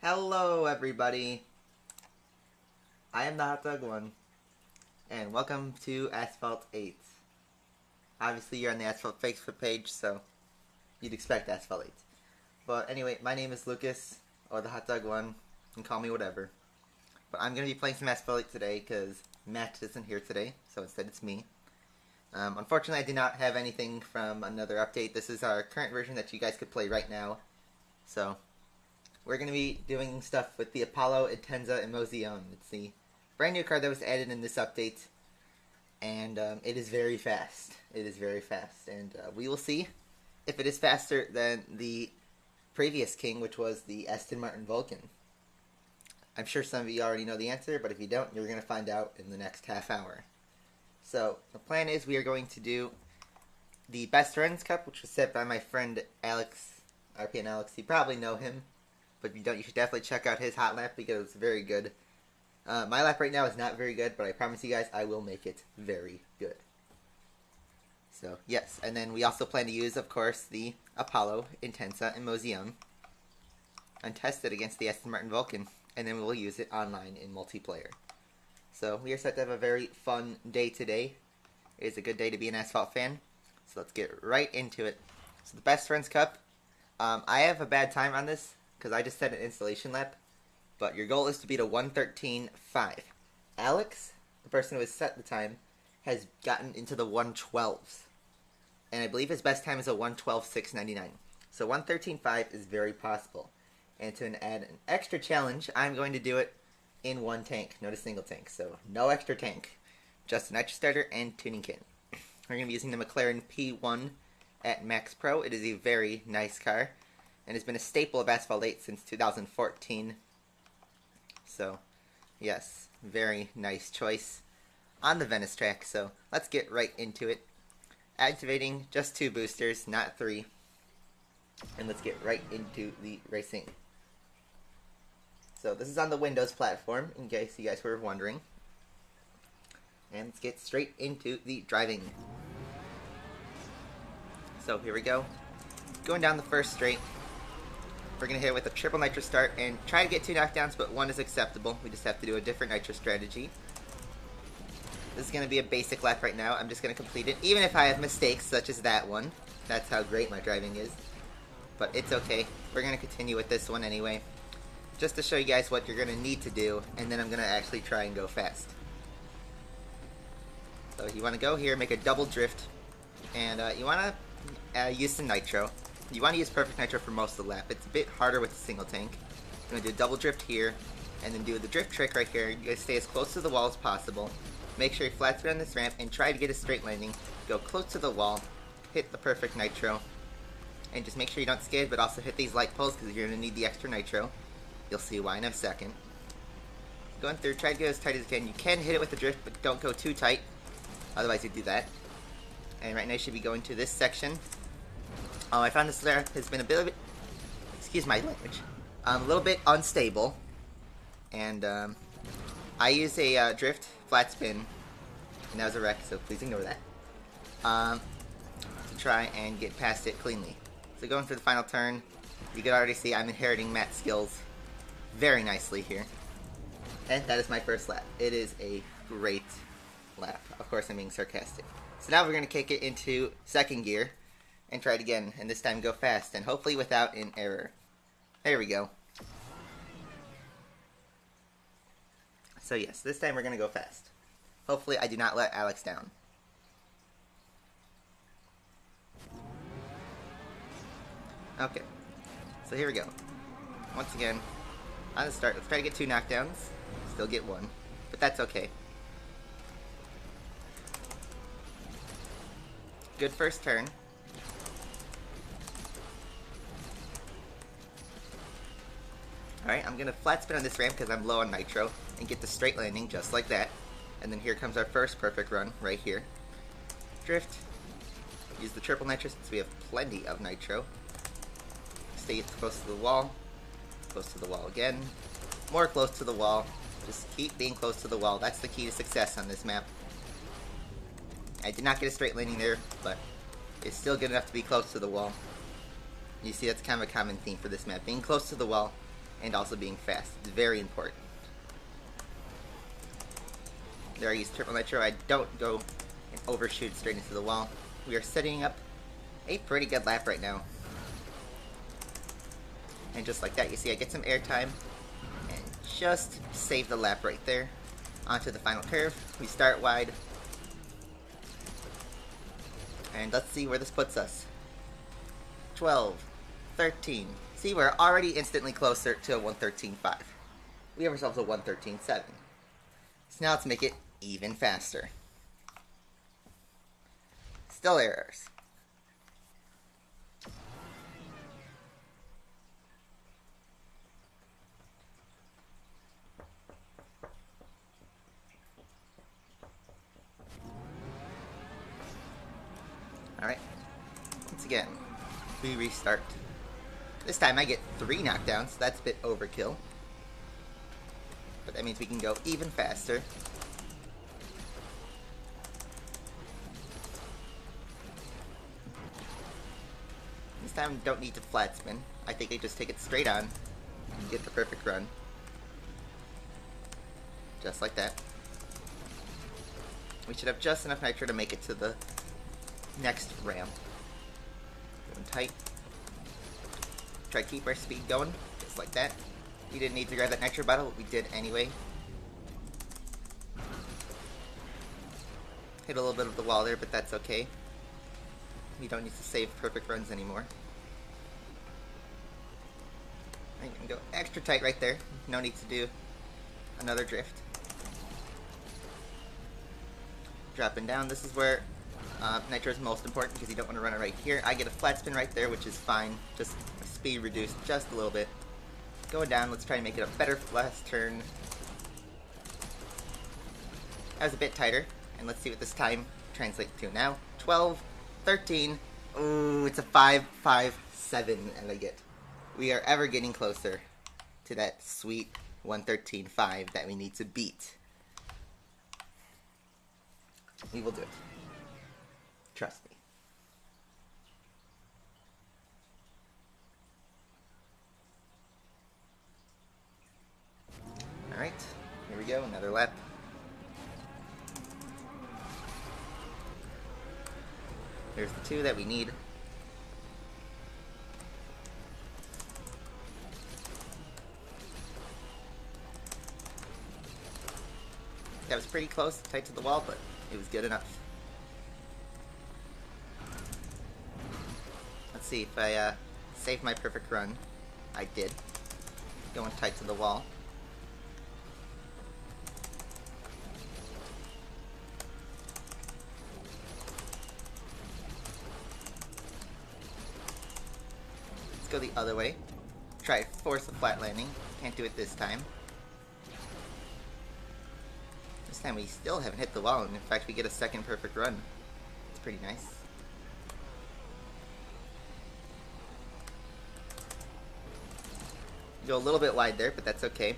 Hello everybody, I am TheHawtDawg1, and welcome to Asphalt 8. Obviously you're on the Asphalt Facebook page, so you'd expect Asphalt 8. But anyway, my name is Lucas, or TheHawtDawg1, you can call me whatever. But I'm going to be playing some Asphalt 8 today, because Matt isn't here today, so instead it's me. Unfortunately I did not have anything from another update. This is our current version that you guys could play right now. So we're going to be doing stuff with the Apollo Intensa Emozione. It's the brand new card that was added in this update. And it is very fast. It is very fast. And we will see if it is faster than the previous king, which was the Aston Martin Vulcan. I'm sure some of you already know the answer, but if you don't, you're going to find out in the next half hour. So the plan is we are going to do the Best Friends Cup, which was set by my friend Alex, RPN Alex. You probably know him. But if you don't, you should definitely check out his hot lap because it's very good. My lap right now is not very good, but I promise you guys I will make it very good. So, yes. And then we also plan to use, of course, the Apollo Intensa Emozione and test it against the Aston Martin Vulcan. And then we will use it online in multiplayer. So, we are set to have a very fun day today. It is a good day to be an Asphalt fan. So, let's get right into it. So, the Best Friends Cup. I have a bad time on this because I just set an installation lap, but your goal is to beat a 1:13.5. Alex, the person who has set the time, has gotten into the 1:12s, and I believe his best time is a 1:12.699. So 1:13.5 is very possible. And to add an extra challenge, I'm going to do it in one tank, not a single tank. So no extra tank, just an extra starter and tuning kit. We're going to be using the McLaren P1 at Max Pro. It is a very nice car and has been a staple of Asphalt 8 since 2014. So, yes, very nice choice on the Venice track. So, let's get right into it. Activating just 2 boosters, not 3. And let's get right into the racing. So, this is on the Windows platform, in case you guys were wondering. And let's get straight into the driving. So, here we go. Going down the first straight. We're going to hit it with a triple nitro start and try to get 2 knockdowns, but 1 is acceptable. We just have to do a different nitro strategy. This is going to be a basic lap right now. I'm just going to complete it, even if I have mistakes such as that one. That's how great my driving is. But it's okay. We're going to continue with this one anyway, just to show you guys what you're going to need to do, and then I'm going to actually try and go fast. So you want to go here, make a double drift, and you want to use some nitro. You want to use perfect nitro for most of the lap. It's a bit harder with a single tank. You're going to do a double drift here, and then do the drift trick right here. You guys stay as close to the wall as possible. Make sure you flat spin on this ramp, and try to get a straight landing. Go close to the wall, hit the perfect nitro, and just make sure you don't skid, but also hit these light poles, because you're going to need the extra nitro. You'll see why in a second. Going through, try to get as tight as you can. You can hit it with the drift, but don't go too tight. Otherwise you do that. And right now you should be going to this section. I found this lap has been a bit, excuse my language, a little bit unstable, and I use a drift flat spin, and that was a wreck, so please ignore that, to try and get past it cleanly. So going for the final turn, you can already see I'm inheriting Matt's skills very nicely here, and that is my first lap. It is a great lap. Of course I'm being sarcastic. So now we're going to kick it into second gear, and try it again, and this time go fast, and hopefully without an error. There we go. So yes, this time we're going to go fast. Hopefully I do not let Alex down. Okay, so here we go. Once again, on the start, let's try to get 2 knockdowns. Still get 1, but that's okay. Good first turn. Alright, I'm going to flat spin on this ramp because I'm low on nitro and get the straight landing just like that. And then here comes our first perfect run right here. Drift. Use the triple nitro since we have plenty of nitro. Stay close to the wall. Close to the wall again. More close to the wall. Just keep being close to the wall. That's the key to success on this map. I did not get a straight landing there, but it's still good enough to be close to the wall. You see, that's kind of a common theme for this map. Being close to the wall and also being fast. It's very important. There I use triple nitro. I don't go and overshoot straight into the wall. We are setting up a pretty good lap right now. And just like that, you see I get some airtime and just save the lap right there. Onto the final curve. We start wide. And let's see where this puts us. 12, 13. See, we're already instantly closer to a 113.5. We have ourselves a 113.7. So now let's make it even faster. Still errors. Alright. Once again, we restart. This time I get 3 knockdowns, so that's a bit overkill. But that means we can go even faster. This time we don't need to flat spin. I think I just take it straight on and get the perfect run. Just like that. We should have just enough nitro to make it to the next ramp. Going tight. Try to keep our speed going, just like that. We didn't need to grab that nitro bottle, but we did anyway. Hit a little bit of the wall there, but that's okay. We don't need to save perfect runs anymore. I'm gonna go extra tight right there. No need to do another drift. Dropping down, this is where nitro is most important because you don't want to run it right here. I get a flat spin right there, which is fine. Just speed reduced just a little bit. Going down, let's try and make it a better last turn. That was a bit tighter, and let's see what this time translates to now. 12, 13, ooh, it's a 5, 5, 7, and I get. We are ever getting closer to that sweet 113.5 that we need to beat. We will do it. Trust me. Alright, here we go, another lap. Here's the 2 that we need. That was pretty close, tight to the wall, but it was good enough. Let's see if I saved my perfect run. I did. Going tight to the wall. Let's go the other way. Try to force a flat landing. Can't do it this time. This time we still haven't hit the wall, and in fact we get a second perfect run. It's pretty nice. Go a little bit wide there, but that's okay.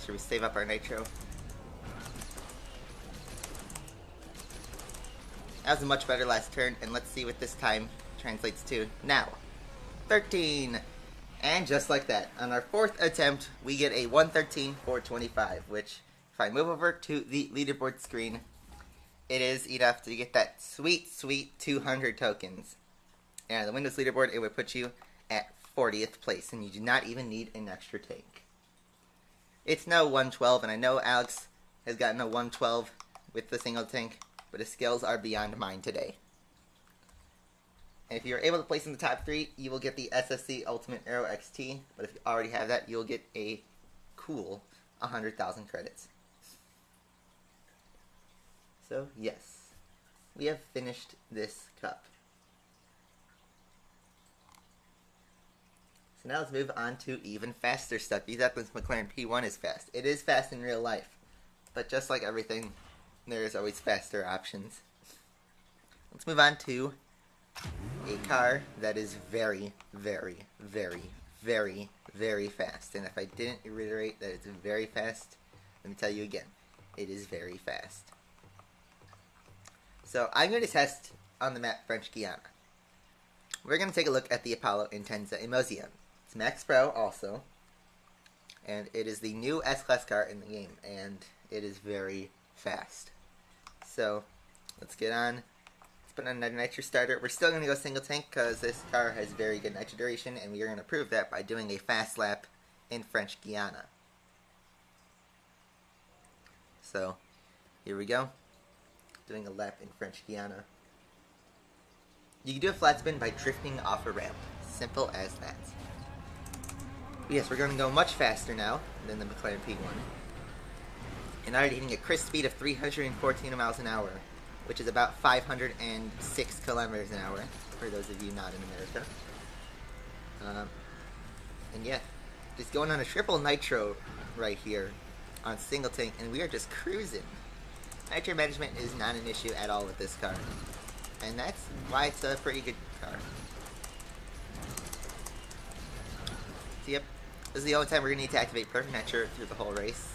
Should we save up our nitro? That was a much better last turn, and let's see what this time translates to now. 13! And just like that, on our 4th attempt, we get a 113.425, which, if I move over to the leaderboard screen, it is enough to get that sweet, sweet 200 tokens. And on the Windows leaderboard, it would put you at 40th place, and you do not even need an extra tank. It's no 112, and I know Alex has gotten a 112 with the single tank, but his skills are beyond mine today. And if you're able to place in the top 3, you will get the SSC Ultimate Aero XT, but if you already have that, you'll get a cool 100,000 credits. So, yes, we have finished this cup. So now let's move on to even faster stuff. You thought this McLaren P1 is fast. It is fast in real life, but just like everything, there is always faster options. Let's move on to a car that is very, very, very, very, very fast. And if I didn't reiterate that it's very fast, let me tell you again, it is very fast. So I'm going to test on the map French Guiana. We're going to take a look at the Apollo Intensa Emozione. It's Max Pro also, and it is the new S-Class car in the game, and it is very fast. So let's get on. Let's put on another nitro starter. We're still going to go single tank because this car has very good nitro duration, and we are going to prove that by doing a fast lap in French Guiana. So here we go. Doing a lap in French Guiana. You can do a flat spin by drifting off a ramp. Simple as that. Yes, we're going to go much faster now than the McLaren P1. And already hitting a crisp speed of 314 miles an hour, which is about 506 kilometers an hour, for those of you not in America. And yeah, just going on a triple nitro right here on single tank, and we are just cruising. Nitro management is not an issue at all with this car. And that's why it's a pretty good car. So yep, this is the only time we're going to need to activate perfect nitro through the whole race.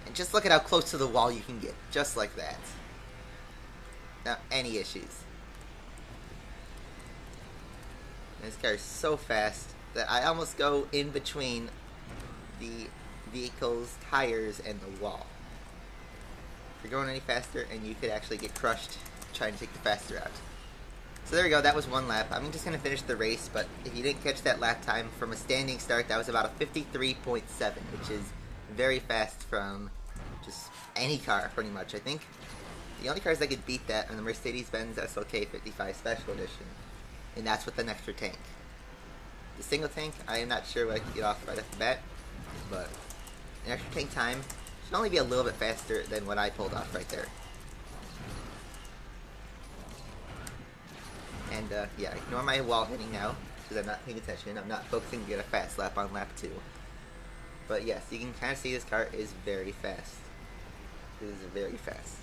And just look at how close to the wall you can get, just like that. Not any issues. And this car is so fast that I almost go in between the vehicle's tires and the wall. If you're going any faster, and you could actually get crushed trying to take the faster route. So there we go, that was one lap. I'm just going to finish the race, but if you didn't catch that lap time from a standing start, that was about a 53.7, which is very fast from just any car, pretty much, I think. The only cars that could beat that are the Mercedes-Benz SLK 55 Special Edition, and that's with an extra tank. The single tank, I am not sure what I can get off right off the bat, but an extra tank time should only be a little bit faster than what I pulled off right there. And yeah, ignore my wall hitting now, because I'm not paying attention. I'm not focusing to get a fast lap on lap 2. But yes, you can kind of see this car is very fast. This is very fast.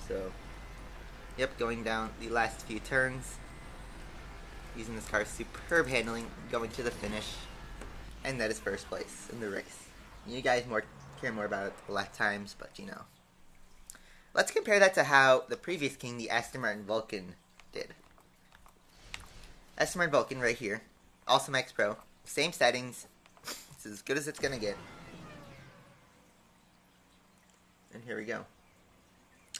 So, yep, going down the last few turns. Using this car's superb handling, going to the finish. And that is first place in the race. You guys care more about the lap times, but you know. Let's compare that to how the previous king, the Aston Martin Vulcan, did. Aston Martin Vulcan right here. Also Max Pro. Same settings. It's as good as it's going to get. And here we go.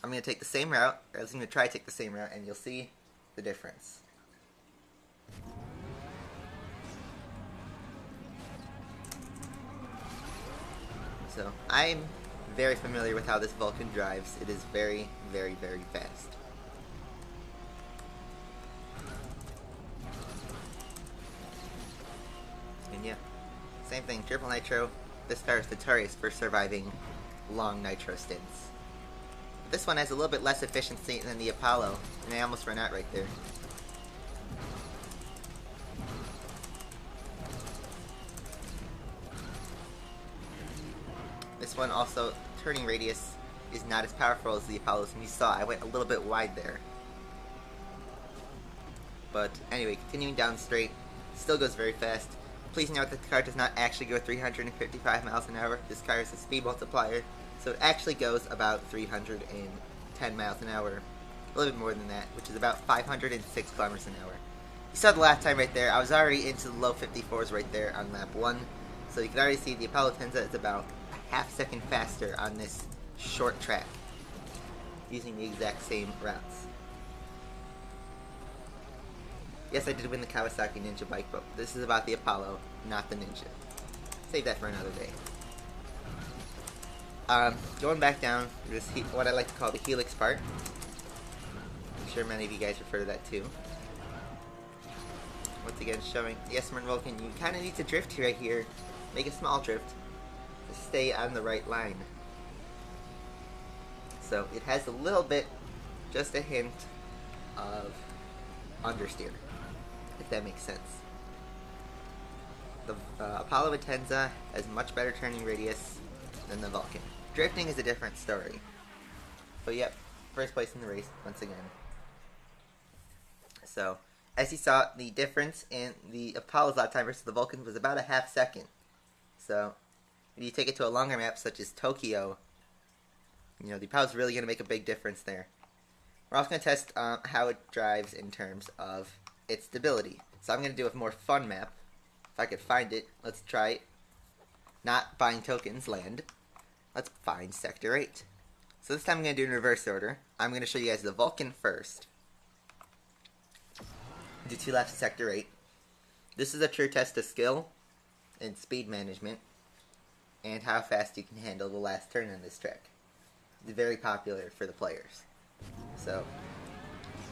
I'm going to take the same route, or at least I'm going to try to take the same route, and you'll see the difference. So, I'm very familiar with how this Vulcan drives. It is very, very, very fast. And yeah, same thing, triple nitro. This car is notorious for surviving long nitro stints. This one has a little bit less efficiency than the Apollo, and I almost ran out right there. This one also, turning radius is not as powerful as the Apollo's, and you saw I went a little bit wide there. But anyway, continuing down straight, still goes very fast. Please note that the car does not actually go 355 miles an hour. This car is a speed multiplier, so it actually goes about 310 miles an hour. A little bit more than that, which is about 506 kilometers an hour. You saw the last time right there, I was already into the low 54s right there on lap 1. So you can already see the Apollo Intensa is about a half second faster on this short track, using the exact same routes. Yes, I did win the Kawasaki Ninja bike, but this is about the Apollo, not the Ninja. Save that for another day. Going back down, this what I like to call the helix part. I'm sure many of you guys refer to that too. Once again, showing the Aston Martin Vulcan, you kind of need to drift right here. Make a small drift to stay on the right line. So it has a little bit, just a hint of understeer, if that makes sense. The Apollo Intensa has much better turning radius than the Vulcan. Drifting is a different story. But yep, first place in the race once again. So, as you saw, the difference in the Apollo's lap time versus the Vulcan was about a half second. So, if you take it to a longer map such as Tokyo, You know, the Apollo's really going to make a big difference there. We're also going to test how it drives in terms of its stability. So I'm going to do a more fun map. If I could find it, let's try it. Not buying tokens, land. Let's find Sector 8. So this time I'm going to do it in reverse order. I'm going to show you guys the Vulcan first. Do 2 laps of Sector 8. This is a true test of skill and speed management and how fast you can handle the last turn on this track. It's very popular for the players. So,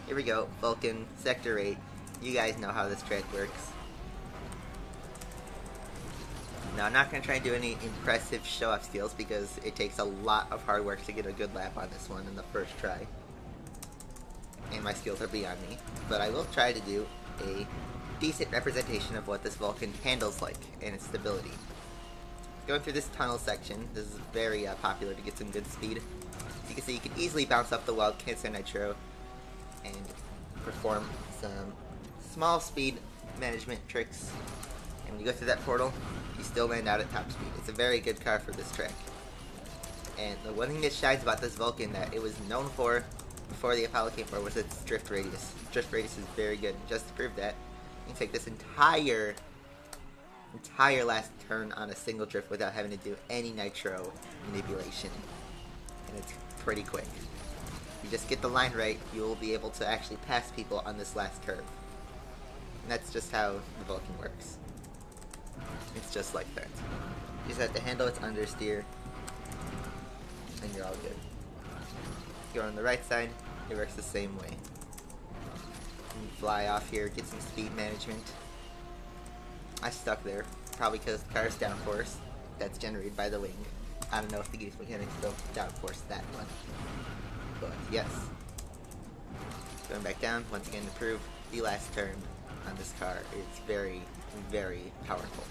here we go, Vulcan, Sector 8. You guys know how this track works. Now, I'm not going to try and do any impressive show-off skills because it takes a lot of hard work to get a good lap on this one in the first try. And my skills are beyond me. But I will try to do a decent representation of what this Vulcan handles like and its stability. Going through this tunnel section, this is very popular to get some good speed. As you can see, you can easily bounce off the wall, cancel nitro, and perform some small speed management tricks. And when you go through that portal, you still land out at top speed. It's a very good car for this track. And the one thing that shines about this Vulcan that it was known for before the Apollo came forward was its drift radius. Drift radius is very good. Just to prove that, you can take this entire last turn on a single drift without having to do any nitro manipulation. And it's pretty quick. If you just get the line right, you will be able to actually pass people on this last curve. And that's just how the Vulcan works. It's just like that. You just have to handle its understeer, and you're all good. Go on the right side, it works the same way. You fly off here, get some speed management. I stuck there, probably because the car's downforce that's generated by the wing. I don't know if the geese mechanics still downforce that one. But yes. Going back down, once again to prove the last turn on this car is very, very powerful.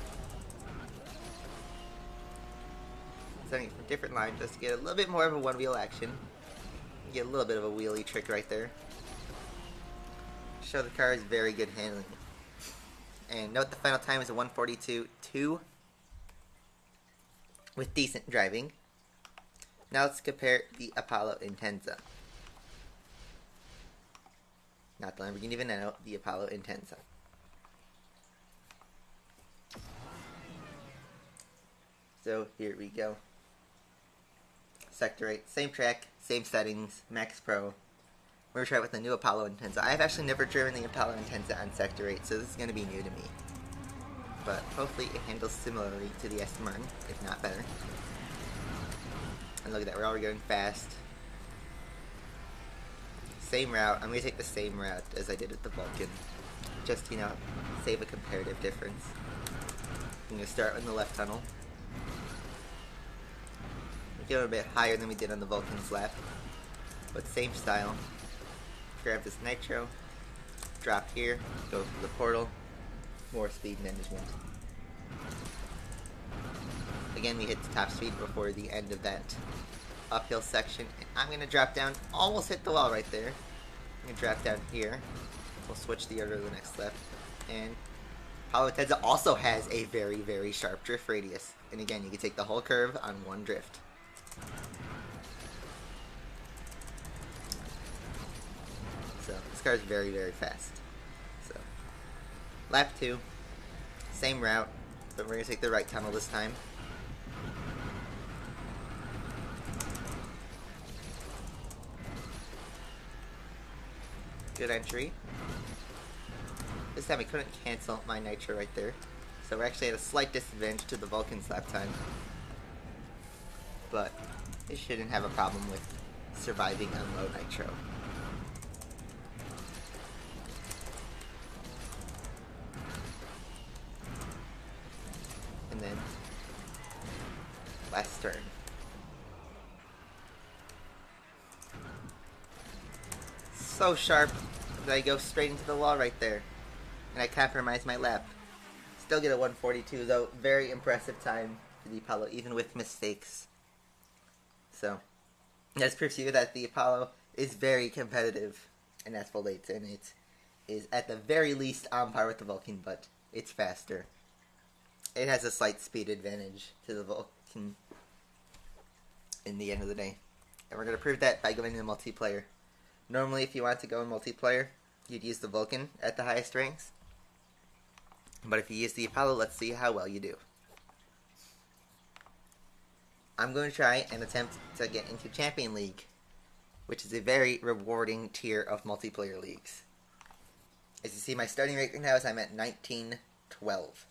Setting it from different lines just to get a little bit more of a one-wheel action. Get a little bit of a wheelie trick right there. Show the car is very good handling. And note the final time is a 1:42.2 with decent driving. Now let's compare the Apollo Intensa. Not the Lamborghini Veneno, the Apollo Intensa. So here we go. Sector 8, same track, same settings, Max Pro. We're going to try it with the new Apollo Intensa. I've actually never driven the Apollo Intensa on Sector 8, so this is going to be new to me. But hopefully it handles similarly to the Aston Martin, if not better. And look at that, we're already going fast. Same route, I'm going to take the same route as I did with the Vulcan. Just, you know, save a comparative difference. I'm going to start in the left tunnel. Get a bit higher than we did on the Vulcan's lap, but same style. Grab this nitro, drop here, go through the portal, more speed management. Again, we hit the top speed before the end of that uphill section, and I'm going to drop down, almost hit the wall right there. I'm going to drop down here, we'll switch the order of the next lap, and Apollo Intensa also has a very, very sharp drift radius, and again, you can take the whole curve on one drift. So, this car is very, very fast. So, lap 2, same route, but we're going to take the right tunnel this time. Good entry. This time I couldn't cancel my nitro right there, so we're actually at a slight disadvantage to the Vulcan's lap time. But it shouldn't have a problem with surviving on low nitro. And then last turn. So sharp that I go straight into the wall right there. And I compromise my lap. Still get a 1:42 though. Very impressive time for the Apollo, even with mistakes. So, that's proof to you that the Apollo is very competitive in Asphalt 8, and it is at the very least on par with the Vulcan, but it's faster. It has a slight speed advantage to the Vulcan in the end of the day. And we're going to prove that by going into multiplayer. Normally, if you want to go in multiplayer, you'd use the Vulcan at the highest ranks. But if you use the Apollo, let's see how well you do. I'm going to try and attempt to get into Champion League, which is a very rewarding tier of multiplayer leagues. As you see, my starting rate right now is I'm at 1912.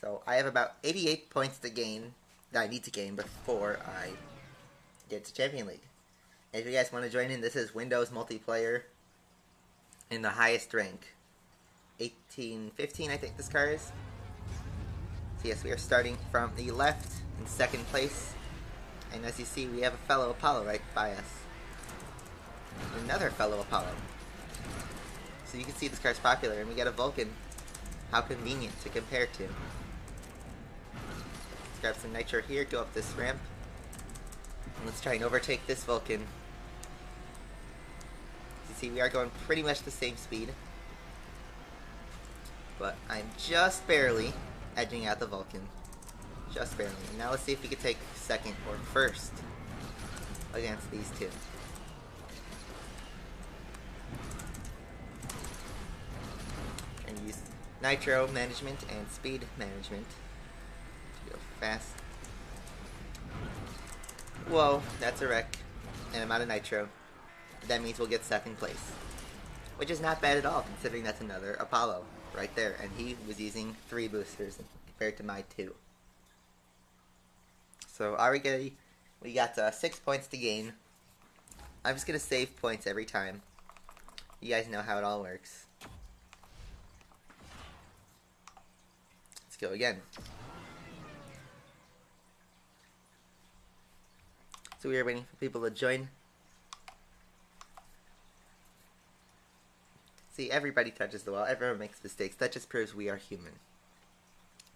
So I have about 88 points to gain, that I need to gain before I get to Champion League. And if you guys want to join in, this is Windows multiplayer in the highest rank. 1815, I think this car is. So yes, we are starting from the left in second place. And as you see, we have a fellow Apollo right by us. Another fellow Apollo. So you can see this car's popular, and we got a Vulcan. How convenient to compare to. Let's grab some nitro here, go up this ramp. And let's try and overtake this Vulcan. As you see, we are going pretty much the same speed. But I'm just barely edging out the Vulcan. Just barely. And now let's see if we can take second or first against these two. Trying to use nitro management and speed management to go fast. Whoa, that's a wreck. And I'm out of nitro. That means we'll get second place. Which is not bad at all, considering that's another Apollo right there. And he was using 3 boosters compared to my 2. So we got 6 points to gain. I'm just going to save points every time. You guys know how it all works. Let's go again. So we are waiting for people to join. See, everybody touches the wall. Everyone makes mistakes. That just proves we are human.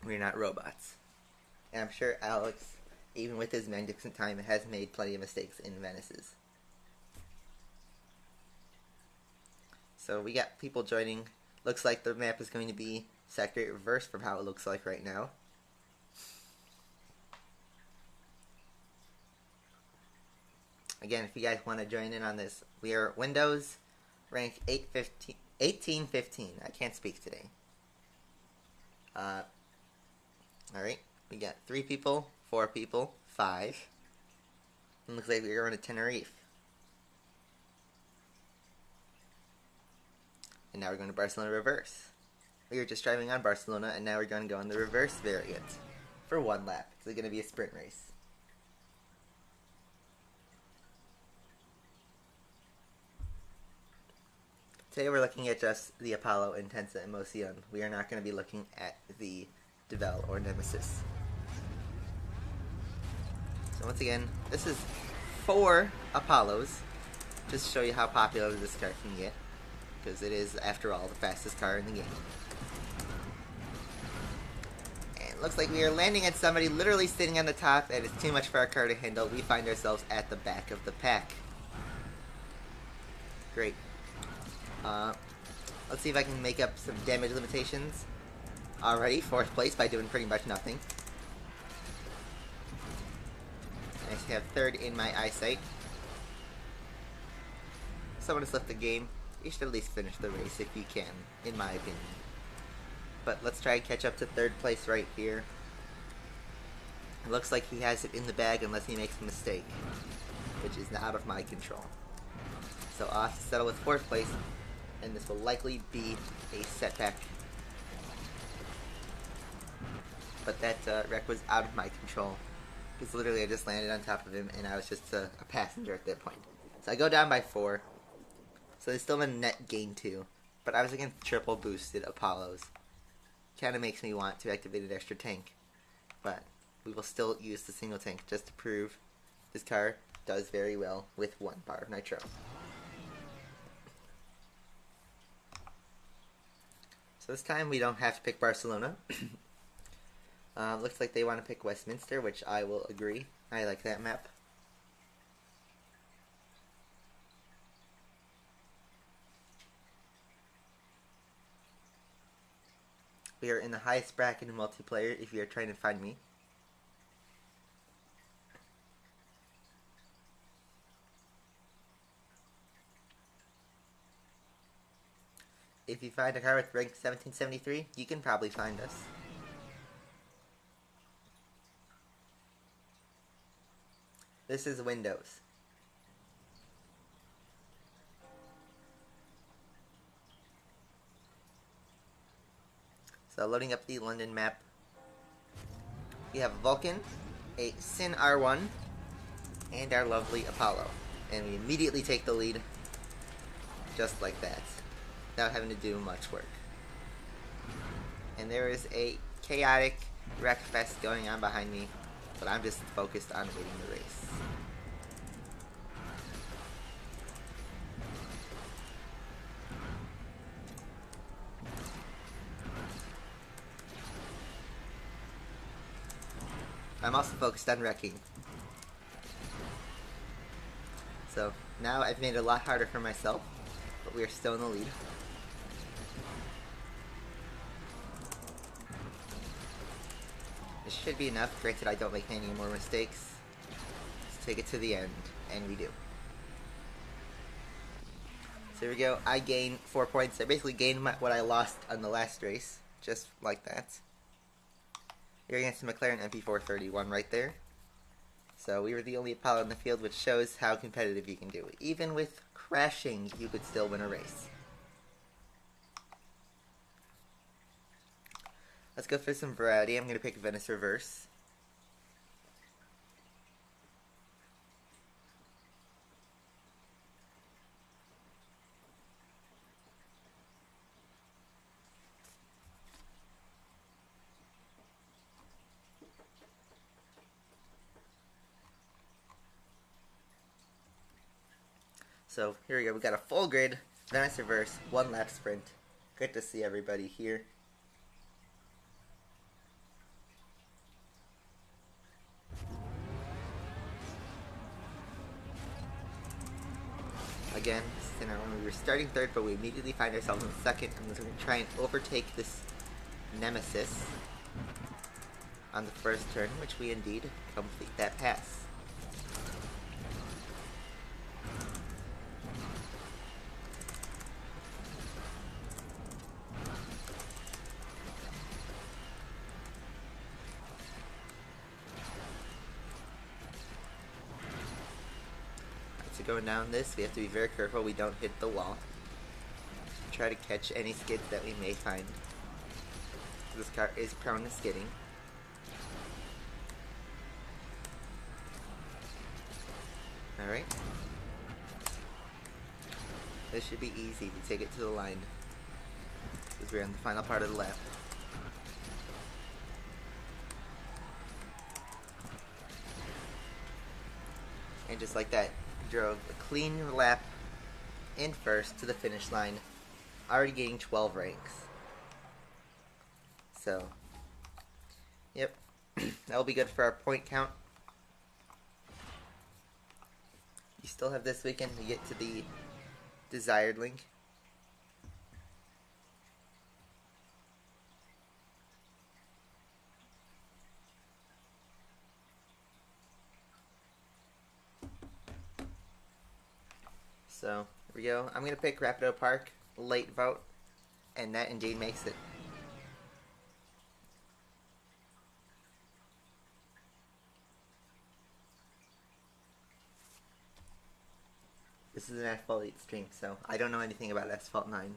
We're not robots. And I'm sure Alex, even with his magnificent time, has made plenty of mistakes in Venice's. So we got people joining. Looks like the map is going to be sector reverse from how it looks like right now. Again, if you guys want to join in on this, we are Windows rank 1815. I can't speak today. Alright, we got 3 people, 4 people, 5. And looks like we're going to Tenerife. And now we're going to Barcelona reverse. We were just driving on Barcelona, and now we're going to go on the reverse variant for 1 lap. It's going to be a sprint race. Today we're looking at just the Apollo Intensa Emozione. We are not going to be looking at the Devel or Nemesis. So once again, this is 4 Apollos, just to show you how popular this car can get, because it is, after all, the fastest car in the game. And it looks like we are landing at somebody literally sitting on the top, and it's too much for our car to handle. We find ourselves at the back of the pack. Great. Let's see if I can make up some damage limitations. Already, 4th place by doing pretty much nothing. I actually have 3rd in my eyesight. Someone has left the game. You should at least finish the race if you can, in my opinion. But let's try and catch up to 3rd place right here. It looks like he has it in the bag unless he makes a mistake, which is out of my control. So I'll have to settle with 4th place, and this will likely be a setback. But that wreck was out of my control, because literally I just landed on top of him, and I was just a passenger at that point. So I go down by 4, so there's still a net gain 2, but I was against triple boosted Apollos. Kinda makes me want to activate an extra tank, but we will still use the single tank just to prove this car does very well with 1 bar of nitro. So this time we don't have to pick Barcelona. Looks like they want to pick Westminster, which I will agree. I like that map. We are in the highest bracket in multiplayer if you are trying to find me. if you find a car with rank 1773, you can probably find us. This is Windows. So loading up the London map. We have Vulcan, a Sin R1, and our lovely Apollo. And we immediately take the lead, just like that, without having to do much work. And there is a chaotic wreck fest going on behind me, but I'm just focused on winning the race. I'm also focused on wrecking. So now I've made it a lot harder for myself, but we are still in the lead. This should be enough, granted I don't make any more mistakes. Let's take it to the end, and we do. So here we go, I gain 4 points. I basically gained what I lost on the last race, just like that. You're against the McLaren MP431 right there. So we were the only Apollo in the field, which shows how competitive you can do. Even with crashing, you could still win a race. Let's go for some variety. I'm going to pick Venice Reverse. So here we go, we got a full grid, Venice Reverse, 1 lap sprint. Good to see everybody here. Again, we were starting third, but we immediately find ourselves in second, and we're going to try and overtake this nemesis on the first turn, which we indeed complete that pass. So going down this, we have to be very careful we don't hit the wall. Try to catch any skids that we may find. This car is prone to skidding. Alright. This should be easy to take it to the line, because we're in the final part of the lap. And just like that, drove a clean lap in first to the finish line, already getting 12 ranks. So, yep, that'll be good for our point count. You still have this weekend to get to the desired link. So, here we go. I'm going to pick Rapido Park, late vote, and that indeed makes it. This is an Asphalt 8 stream, so I don't know anything about Asphalt 9.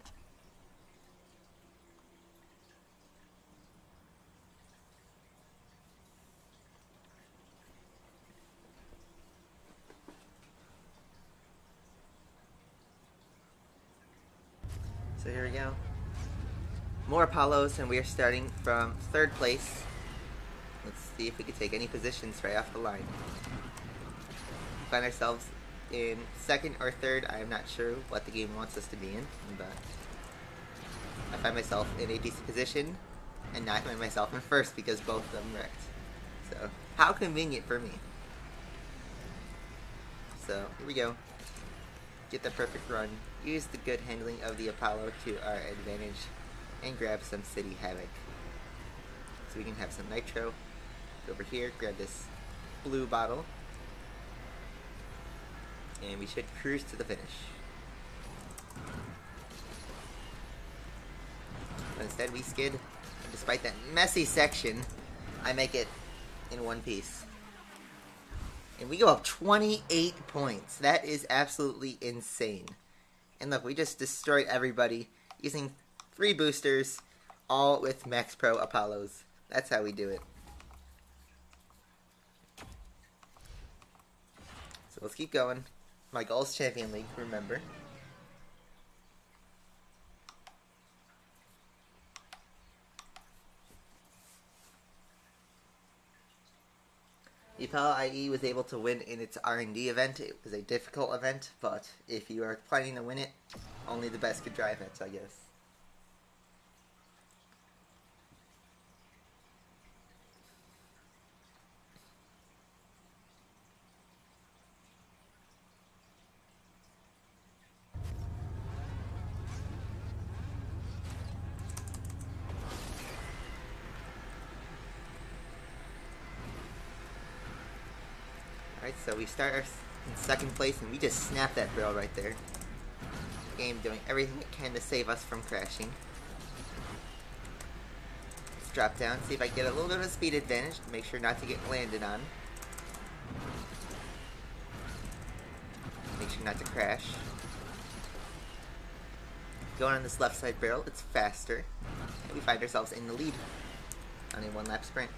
So here we go. More Apollos, and we are starting from third place. Let's see if we can take any positions right off the line. We find ourselves in second or third. I am not sure what the game wants us to be in, but I find myself in a decent position, and now I find myself in first because both of them wrecked. So, how convenient for me. So, here we go. Get the perfect run. Use the good handling of the Apollo to our advantage, and grab some City Havoc. So we can have some nitro. Go over here, grab this blue bottle, and we should cruise to the finish. instead we skid. And despite that messy section, I make it in one piece. And we go up 28 points. That is absolutely insane. And look, we just destroyed everybody using 3 boosters, all with Max Pro Apollos. That's how we do it. So let's keep going. My goal is Champion League, remember. The Apollo IE was able to win in its R&D event. It was a difficult event, but if you are planning to win it, only the best could drive it, I guess. Alright, so we start in second place, and we just snap that barrel right there. Game doing everything it can to save us from crashing. Let's drop down, see if I get a little bit of a speed advantage, to make sure not to get landed on. Make sure not to crash. Going on this left side barrel, it's faster, and we find ourselves in the lead on a 1-lap sprint.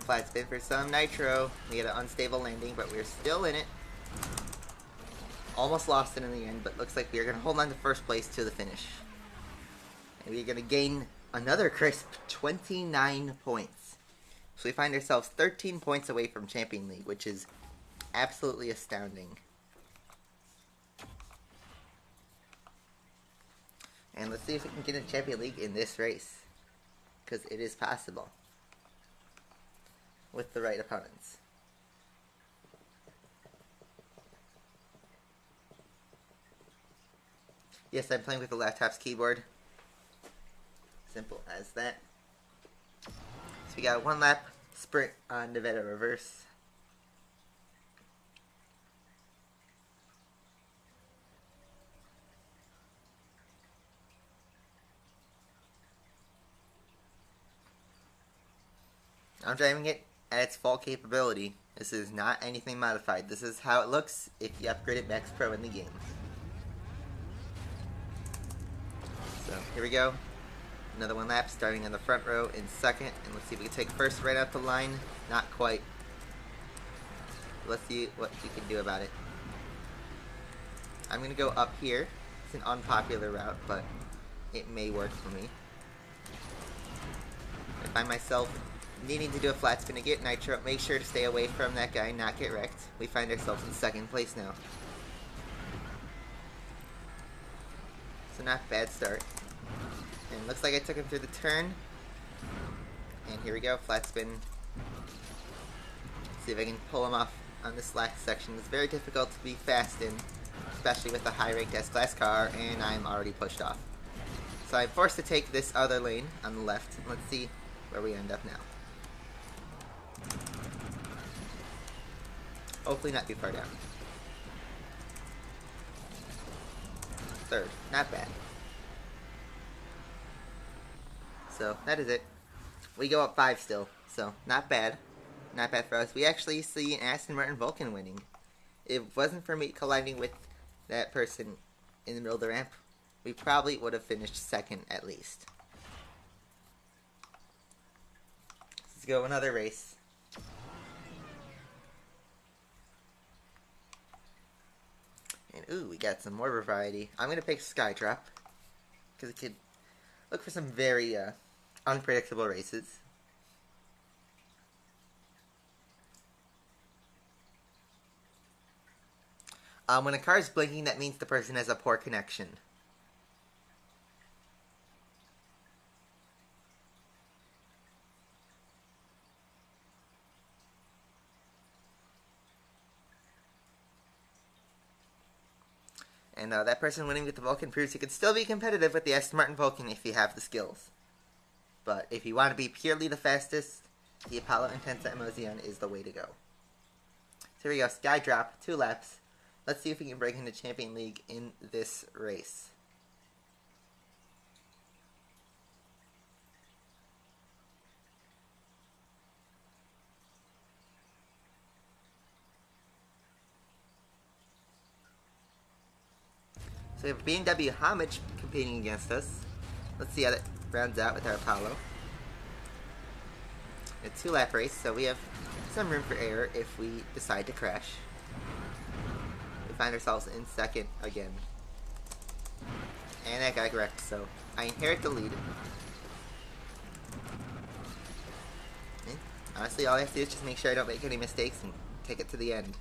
Flat spin for some nitro. We had an unstable landing, but we're still in it. Almost lost it in the end, but looks like we are going to hold on to first place to the finish. And we're going to gain another crisp 29 points. So we find ourselves 13 points away from Champion League, which is absolutely astounding. And let's see if we can get in Champion League in this race, because it is possible with the right opponents. Yes, I'm playing with the laptop's keyboard. Simple as that. So we got a 1-lap sprint on Nevada reverse. I'm driving it at its full capability. This is not anything modified. This is how it looks if you upgrade it Max Pro in the game. So here we go. Another 1-lap starting in the front row in second. And let's see if we can take first right out the line. Not quite. Let's see what we can do about it. I'm going to go up here. It's an unpopular route, but it may work for me. I find myself needing to do a flat spin to get nitro. Make sure to stay away from that guy, not get wrecked. We find ourselves in second place now. So not a bad start. And looks like I took him through the turn. And here we go, flat spin. See if I can pull him off on this last section. It's very difficult to be fast in, especially with a high-ranked S-Class car, and I'm already pushed off. So I'm forced to take this other lane on the left. Let's see where we end up now. Hopefully not too far down. Third, not bad. So that is it. We go up 5 still, so not bad. Not bad for us. We actually see an Aston Martin Vulcan winning. If it wasn't for me colliding with that person in the middle of the ramp, we probably would have finished second at least. Let's go another race. And ooh, we got some more variety. I'm going to pick Skydrop, because it could look for some very unpredictable races. When a car is blinking, that means the person has a poor connection. And that person winning with the Vulcan proves he could still be competitive with the Aston Martin Vulcan if you have the skills. But if you want to be purely the fastest, the Apollo Intensa Emozione is the way to go. So here we go, Sky Drop, 2 laps. Let's see if we can break into Champion League in this race. So we have BMW Homage competing against us. Let's see how that rounds out with our Apollo. A 2-lap race, so we have some room for error if we decide to crash. We find ourselves in second again. And that guy wrecked, so I inherit the lead. And honestly, all I have to do is just make sure I don't make any mistakes and take it to the end.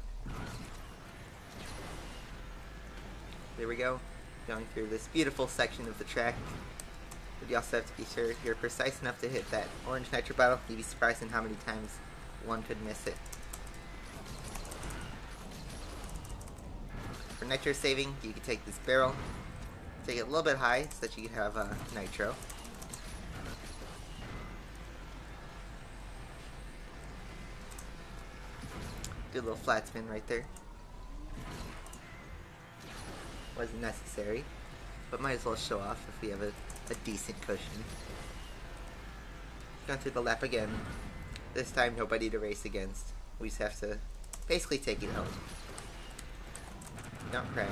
There we go, going through this beautiful section of the track. But you also have to be sure you're precise enough to hit that orange nitro bottle. You'd be surprised in how many times one could miss it. For nitro saving, you can take this barrel, take it a little bit high so that you can have nitro. Good little flat spin right there. Wasn't necessary, but might as well show off if we have a decent cushion. Going through the lap again. This time nobody to race against. We just have to basically take it home. Don't crash.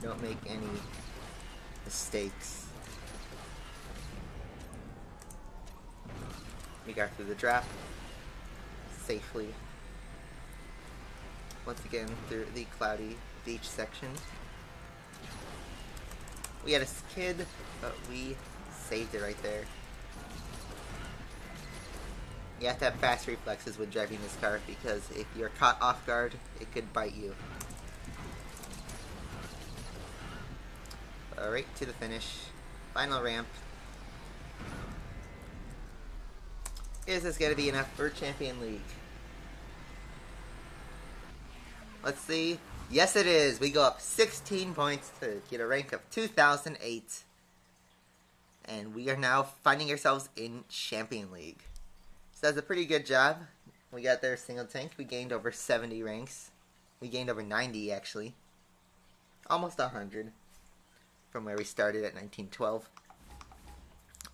Don't make any mistakes. We got through the drop safely. Once again through the cloudy beach section. We had a skid, but we saved it right there. You have to have fast reflexes when driving this car because if you're caught off guard, it could bite you. Alright, to the finish. Final ramp. Is this going to be enough for Champion League? Let's see. Yes, it is. We go up 16 points to get a rank of 2008. And we are now finding ourselves in Champion League. So that's a pretty good job. We got there single tank. We gained over 70 ranks. We gained over 90, actually. Almost 100 from where we started at 1912.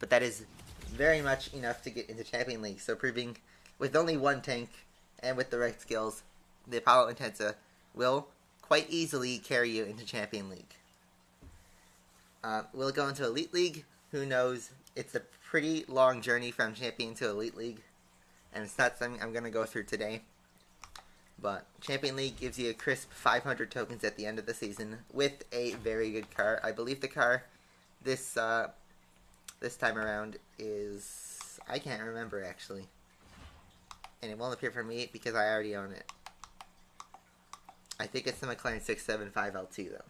But that is very much enough to get into Champion League. So proving with only 1 tank and with the right skills, the Apollo Intensa will quite easily carry you into Champion League. We'll go into Elite League. Who knows? It's a pretty long journey from Champion to Elite League. And it's not something I'm going to go through today. But Champion League gives you a crisp 500 tokens at the end of the season with a very good car. I believe the car this time around is... I can't remember actually. And it won't appear for me because I already own it. I think it's the McLaren 675 L2 though.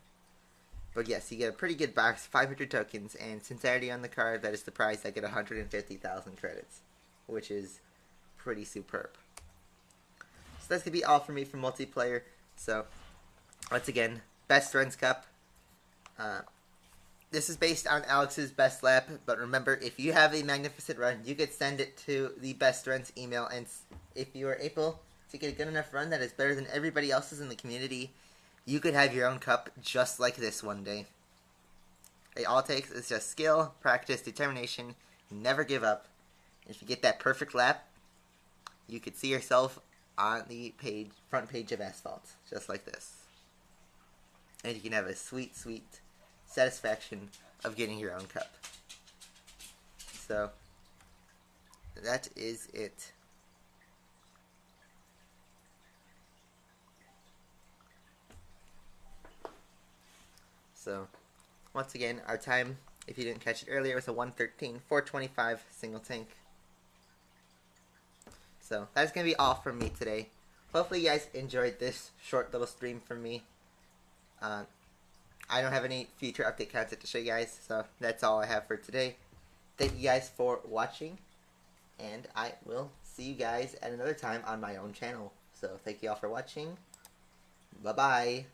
But yes, you get a pretty good box, 500 tokens, and since I already own the car, that is the price. I get 150,000 credits, which is pretty superb. So that's going to be all for me for multiplayer. So, once again, Best Runs Cup. This is based on Alex's best lap, but remember, if you have a magnificent run, you could send it to the Best Runs email, and if you are able to get a good enough run that is better than everybody else's in the community, you could have your own cup just like this one day. All it takes is just skill, practice, determination, never give up. If you get that perfect lap, you could see yourself on the front page of Asphalt, just like this. And you can have a sweet, sweet satisfaction of getting your own cup. So, that is it. So, once again, our time, if you didn't catch it earlier, was a 1:13.425 single tank. So, that's going to be all from me today. Hopefully you guys enjoyed this short little stream from me. I don't have any future update content to show you guys, so that's all I have for today. Thank you guys for watching, and I will see you guys at another time on my own channel. So, thank you all for watching. Bye-bye.